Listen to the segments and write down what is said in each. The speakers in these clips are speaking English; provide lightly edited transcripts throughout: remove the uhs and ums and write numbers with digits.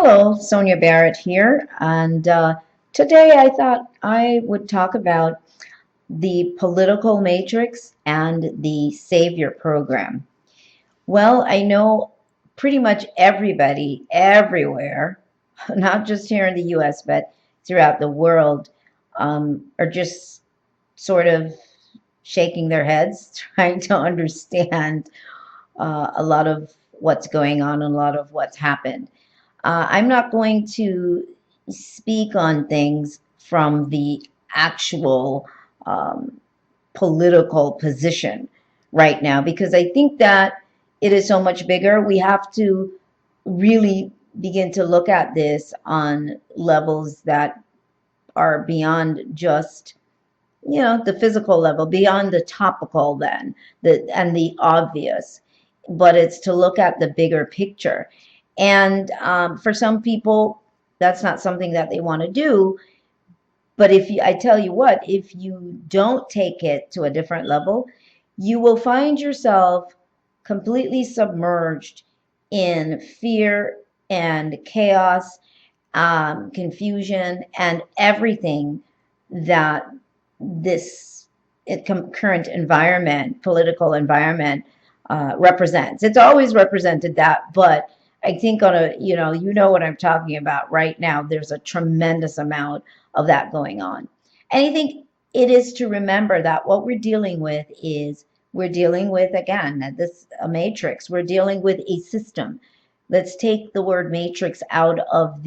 Hello, Sonia Barrett here, and today I thought I would talk about the political matrix and the savior program. Well, I know pretty much everybody everywhere, not just here in the US, but throughout the world, are just sort of shaking their heads, trying to understand a lot of what's going on and a lot of what's happened. I'm not going to speak on things from the actual um, political position right now because I think that it is so much bigger. We have to really begin to look at this on levels that are beyond just the physical level, beyond the topical, then the obvious, but it's to look at the bigger picture. And for some people, that's not something that they want to do. But I tell you what, if you don't take it to a different level, you will find yourself completely submerged in fear and chaos, confusion, and everything that this current environment, political environment, represents. It's always represented that, but I think on a, you know what I'm talking about right now. There's a tremendous amount of that going on. And I think it is to remember that what we're dealing with is we're dealing with, again, this a matrix. We're dealing with a system. Let's take the word matrix out of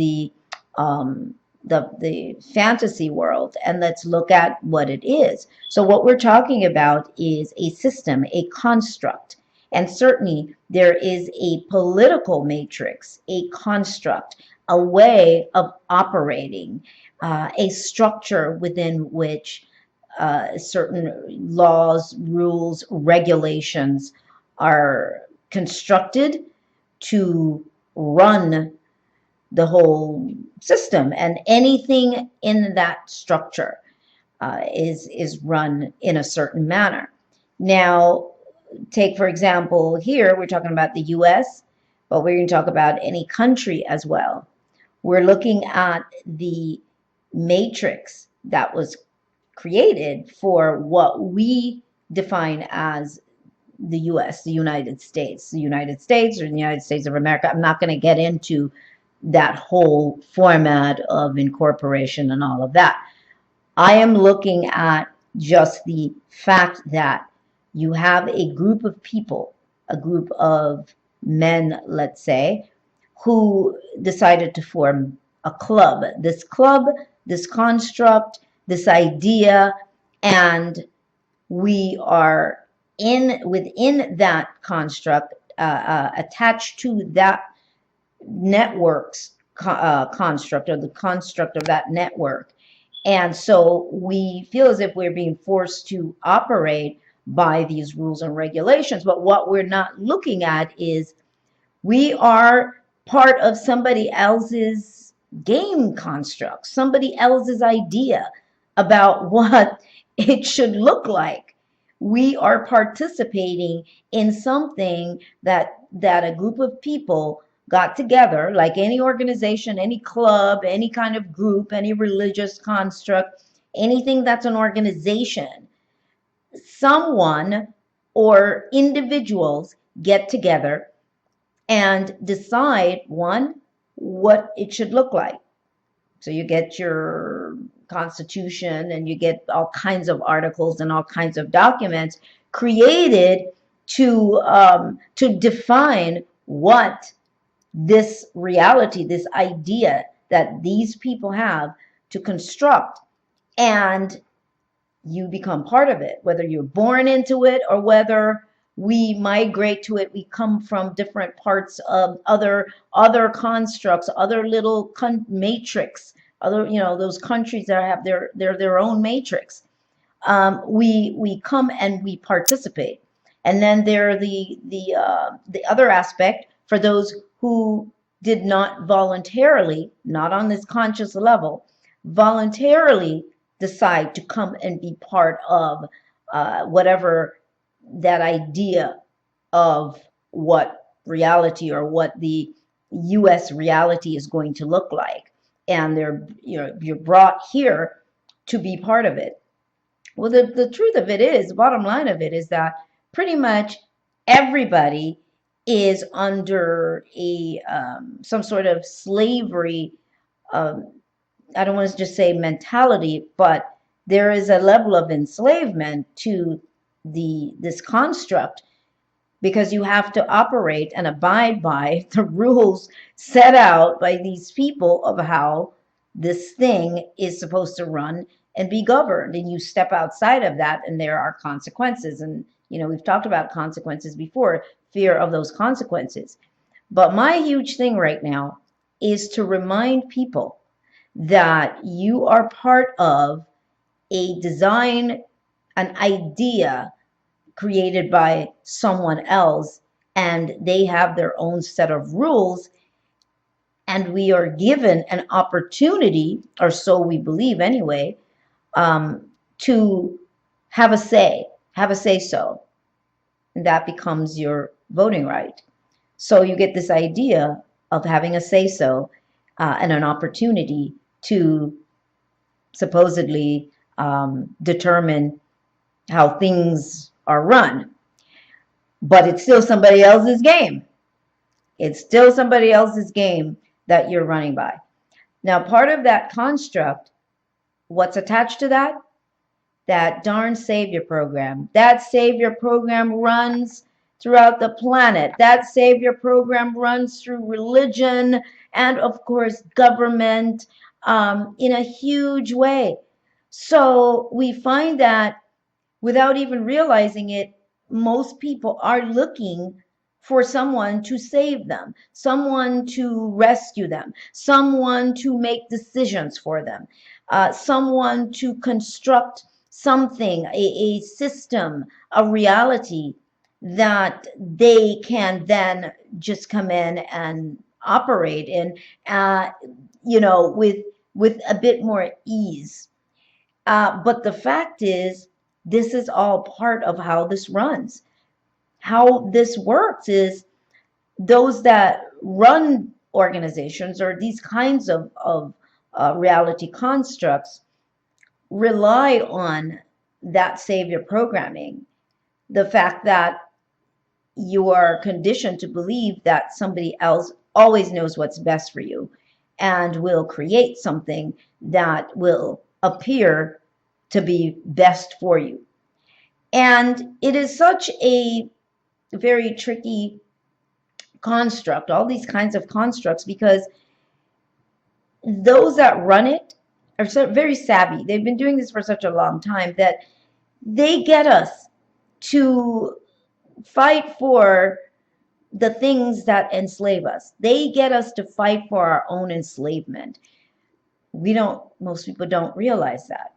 um, the fantasy world and let's look at what it is. So what we're talking about is a system, a construct. And certainly there is a political matrix, a construct, a way of operating, a structure within which certain laws, rules, regulations are constructed to run the whole system, and anything in that structure is run in a certain manner. Now, take for example, here we're talking about the U.S., but we're going to talk about any country as well. We're looking at the matrix that was created for what we define as the US, the United States or the United States of America. I'm not going to get into that whole format of incorporation and all of that. I am looking at just the fact that you have a group of people, a group of men, let's say, who decided to form a club, this construct, this idea, and we are in within that construct, attached to that network's construct, or the construct of that network. And so we feel as if we're being forced to operate by these rules and regulations. But what we're not looking at is we are part of somebody else's game construct, somebody else's idea about what it should look like. We are participating in something that a group of people got together, like any organization, any club, any kind of group, any religious construct, anything that's an organization. Someone or individuals get together and decide, one, what it should look like. So you get your constitution and you get all kinds of articles and all kinds of documents created to define what this reality, this idea that these people have to construct. And you become part of it, whether you're born into it or whether we migrate to it. We come from different parts of other constructs, other little matrix, other, those countries that have their own matrix. We come and we participate. And then there are the other aspect for those who did not voluntarily, not on this conscious level, voluntarily decide to come and be part of whatever that idea of what reality or what the US reality is going to look like. And you're brought here to be part of it. Well, the truth of it is, the bottom line of it is that pretty much everybody is under a some sort of slavery. Um, I don't want to just say mentality, but there is a level of enslavement to the this construct, because you have to operate and abide by the rules set out by these people of how this thing is supposed to run and be governed. And you step outside of that, and there are consequences. And, we've talked about consequences before, fear of those consequences. But my huge thing right now is to remind people that you are part of a design, an idea created by someone else, and they have their own set of rules, and we are given an opportunity, or so we believe anyway, to have a say so, and that becomes your voting right. So you get this idea of having a say so, and an opportunity to supposedly determine how things are run. But it's still somebody else's game. It's still somebody else's game that you're running by. Now, part of that construct, what's attached to that? That darn Savior program. That Savior program runs throughout the planet. That Savior program runs through religion and, of course, government, in a huge way. So we find that without even realizing it, most people are looking for someone to save them, someone to rescue them, someone to make decisions for them, someone to construct something, a system, a reality that they can then just come in and operate in, with a bit more ease. But the fact is, this is all part of how this runs. How this works is those that run organizations or these kinds of reality constructs rely on that savior programming. The fact that you are conditioned to believe that somebody else always knows what's best for you and will create something that will appear to be best for you. And it is such a very tricky construct, all these kinds of constructs, because those that run it are so very savvy. They've been doing this for such a long time that they get us to fight for the things that enslave us. They get us to fight for our own enslavement. Most people don't realize that.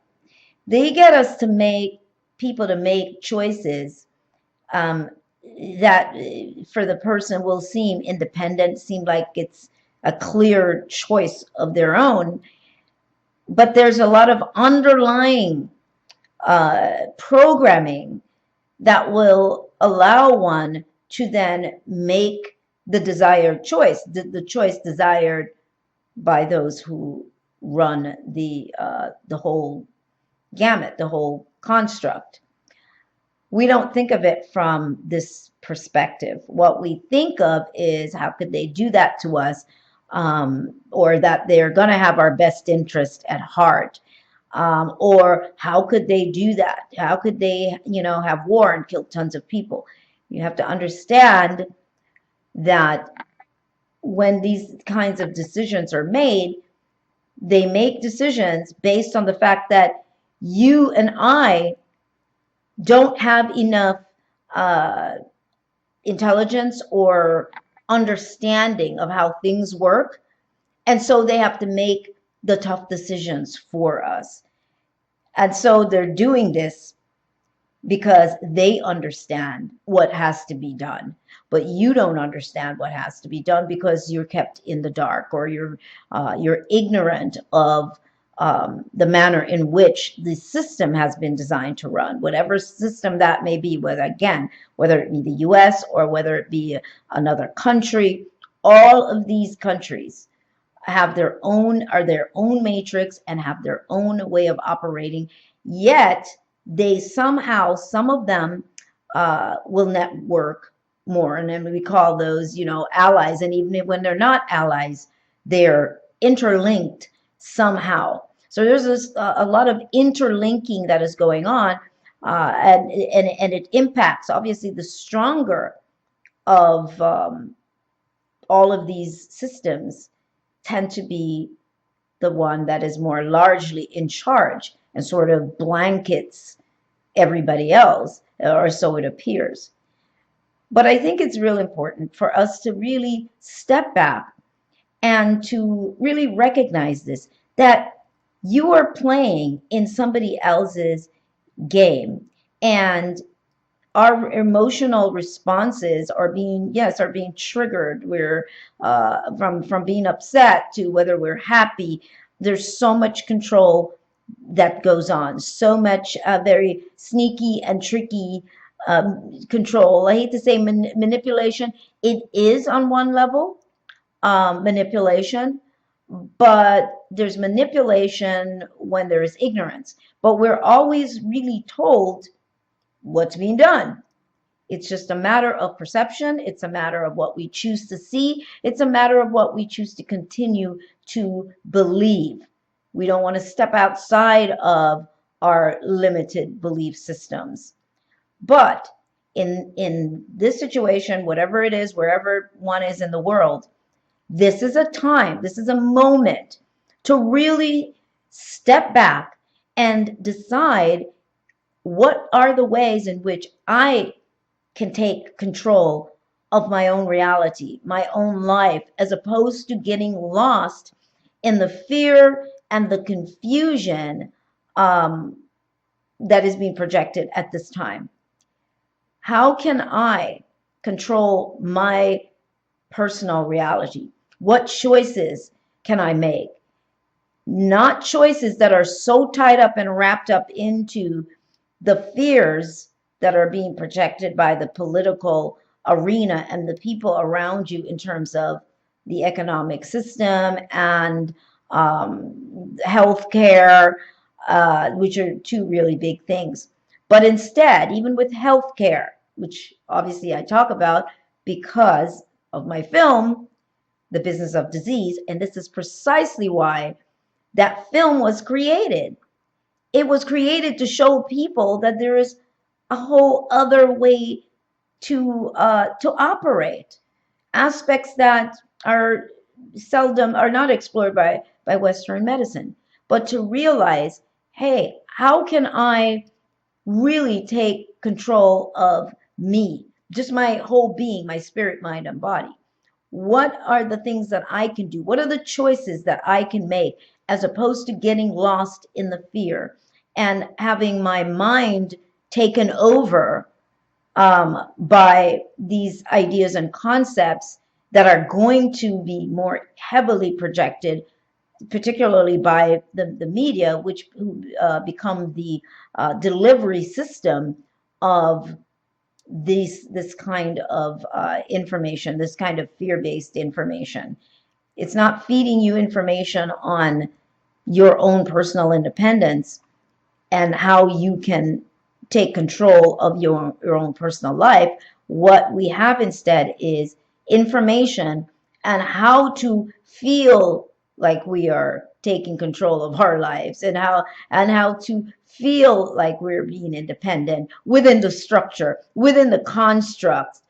They get us to make people to make choices um, that for the person will seem independent, seem like it's a clear choice of their own. But there's a lot of underlying programming that will allow one to then make the desired choice, the choice desired by those who run the whole gamut, the whole construct. We don't think of it from this perspective. What we think of is, how could they do that to us, or that they're going to have our best interest at heart, or how could they do that? How could they, have war and kill tons of people? You have to understand that when these kinds of decisions are made, they make decisions based on the fact that you and I don't have enough uh, intelligence or understanding of how things work. And so they have to make the tough decisions for us. And so they're doing this because they understand what has to be done. But you don't understand what has to be done because you're kept in the dark, or you're ignorant of the manner in which the system has been designed to run, whatever system that may be, whether it be the US or whether it be another country. All of these countries have their own matrix and have their own way of operating. Yet they somehow, some of them will network more, and then we call those, allies. And even when they're not allies, they're interlinked somehow. So there's a lot of interlinking that is going on, and it impacts obviously the stronger of all of these systems tend to be the one that is more largely in charge and sort of blankets everybody else, or so it appears. But I think it's real important for us to really step back and to really recognize this, that you are playing in somebody else's game, and our emotional responses are being triggered. We're from being upset to whether we're happy. There's so much control that goes on, so much very sneaky and tricky control. I hate to say manipulation. It is on one level manipulation, but there's manipulation when there is ignorance. But we're always really told what's being done. It's just a matter of perception. It's a matter of what we choose to see. It's a matter of what we choose to continue to believe. We don't want to step outside of our limited belief systems. But in this situation, whatever it is, wherever one is in the world, this is a time, this is a moment to really step back and decide what are the ways in which I can take control of my own reality, my own life, as opposed to getting lost in the fear and the confusion that is being projected at this time. How can I control my personal reality? What choices can I make? Not choices that are so tied up and wrapped up into the fears that are being projected by the political arena and the people around you in terms of the economic system and healthcare, which are two really big things. But instead, even with healthcare, which obviously I talk about because of my film, The Business of Disease, and this is precisely why that film was created. It was created to show people that there is a whole other way to operate, aspects that are not explored by Western medicine, but to realize, hey, how can I really take control of me, just my whole being, my spirit, mind, and body? What are the things that I can do? What are the choices that I can make, as opposed to getting lost in the fear and having my mind taken over by these ideas and concepts that are going to be more heavily projected, particularly by the media, which become the delivery system of this kind of information, this kind of fear-based information. It's not feeding you information on your own personal independence and how you can take control of your own personal life. What we have instead is information and how to feel like we are taking control of our lives, and how to feel like we're being independent within the structure, within the construct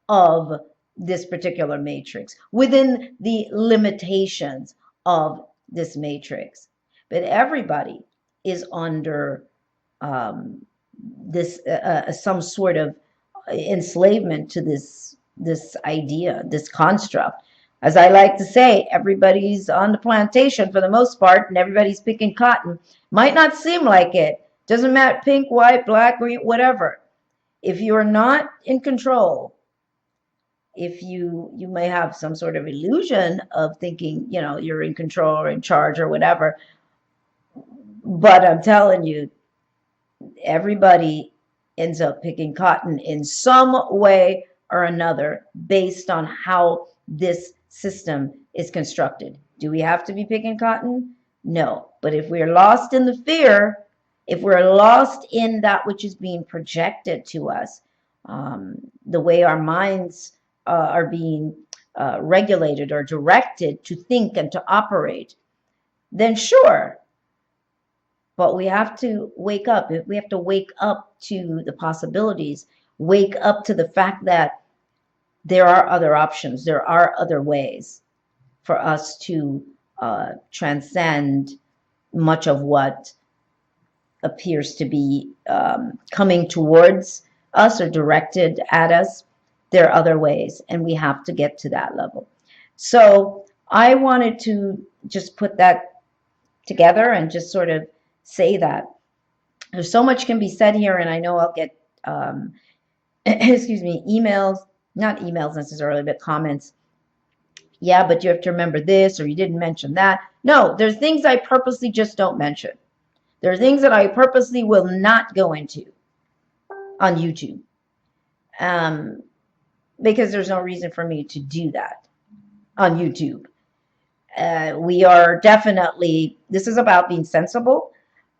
of this particular matrix, within the limitations of this matrix. But everybody is under this some sort of enslavement to this idea, this construct. As I like to say, everybody's on the plantation for the most part, and everybody's picking cotton. Might not seem like it. Doesn't matter, pink, white, black, green, whatever. If you're not in control, if you may have some sort of illusion of thinking, you're in control or in charge or whatever, but I'm telling you, everybody ends up picking cotton in some way or another based on how this system is constructed. Do we have to be picking cotton? No. But if we're lost in the fear, if we're lost in that which is being projected to us, the way our minds are being regulated or directed to think and to operate, then sure. But we have to wake up. We have to wake up to the possibilities, wake up to the fact that there are other options, there are other ways for us to transcend much of what appears to be coming towards us or directed at us. There are other ways, and we have to get to that level. So I wanted to just put that together and just sort of say that there's so much can be said here, and I know I'll get excuse me, emails, not emails necessarily, but comments. Yeah, but you have to remember this, or you didn't mention that. No, there's things I purposely just don't mention. There are things that I purposely will not go into on YouTube, because there's no reason for me to do that on YouTube. We are definitely, this is about being sensible,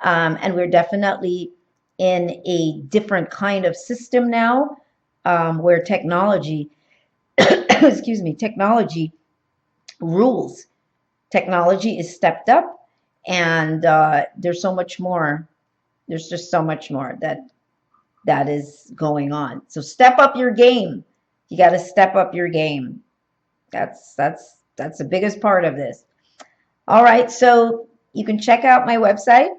and we're definitely in a different kind of system now, where technology, excuse me, technology rules. Technology is stepped up, and there's so much more. There's just so much more that is going on. So step up your game. You got to step up your game. That's the biggest part of this. All right, so you can check out my website,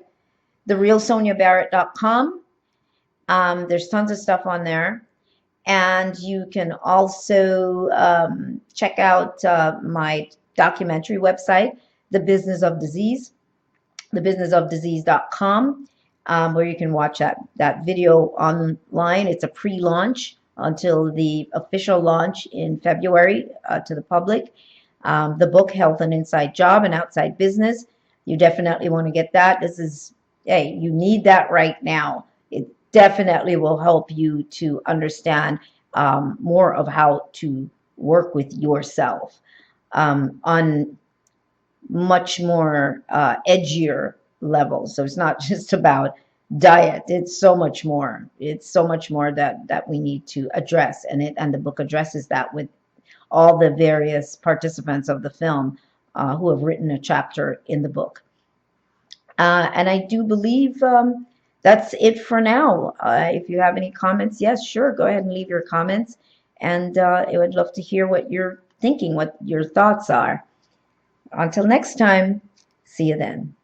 therealsoniabarrett.com. There's tons of stuff on there. And you can also check out my documentary website, The Business of Disease, thebusinessofdisease.com, where you can watch that video online. It's a pre-launch until the official launch in February to the public. The book, Health, an Inside Job and Outside Business. You definitely want to get that. This is, hey, you need that right now. It definitely will help you to understand more of how to work with yourself on much more edgier levels. So it's not just about diet. It's so much more. It's so much more that we need to address, and the book addresses that with all the various participants of the film who have written a chapter in the book. And I do believe that's it for now. If you have any comments, yes, sure, go ahead and leave your comments. And I would love to hear what you're thinking, what your thoughts are. Until next time, see you then.